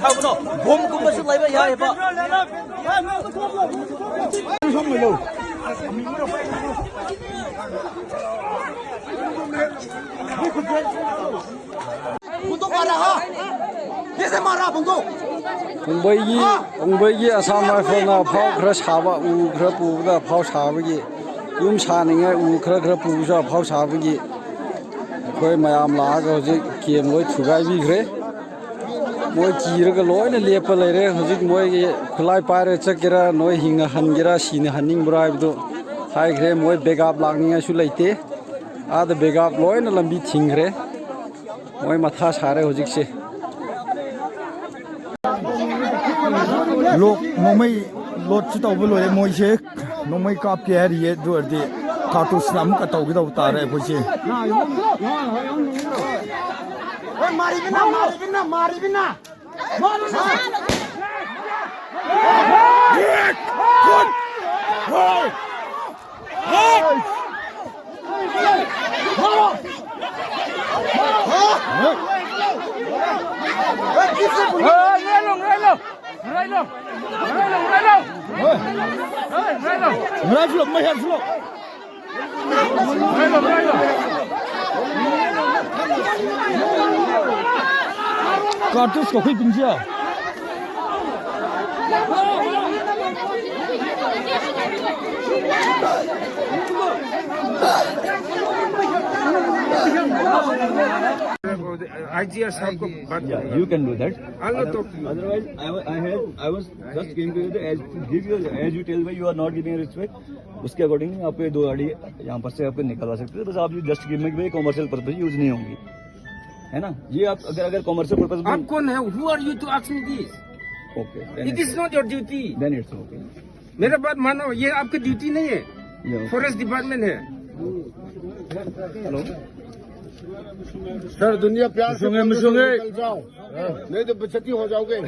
थागनो बम गुमबसु लाइबा याएबा बुंदो मारा हा कैसे मारा बुंदो उंबई आसाम राइफलना फाव खरा साबा उ खरा पुबदा फाव साबगी युम सानिंगे उ खरा पुजा फाव साबगी कोई मयाम लाग हजिक केम लोय थुगाय बिग्रे मोय कीरगा लोयना लेप लेरे हजिक मोय खुलाय पारे चकेरा नोय हिंगा हनगेरा सिने हनिंग ब्राइबदो हाइग्रे मोय बेगाप लागनिया सु लैते आद बेगाप लोयना लंबी थिंग्रे मोय माथा सारे हजिक से लोक नोमई लोट से तब लोरे मोइसे नोमई काप के है ये दुर्दे कार्टूस नाम का तब गिदा उतारे कोइसे मारी बिना कार्टूस को कोई पिंजिया Yeah, you can do that. Otherwise, I was just giving you the as you tell me you are not giving respect. उसके अकॉर्डिंग आप ये 2 गाड़ी यहाँ पर से आपको निकलवा सकते हैं। बस आप जस्ट गिव में कॉमर्शियल पर्पज यूज नहीं होंगी, है ना। ये आप अगर कॉमर्शियल पर्पज आप कौन है? Who are you to ask me this? Okay. It is not your duty. Then it's okay. मेरा बात मानो, ये आपकी ड्यूटी नहीं है, Yeah. फॉरेस्ट डिपार्टमेंट है। हेलो सर, दुनिया प्यार से मिशोंगे निकल जाओ, नहीं तो बेइज्जती हो जाओगे।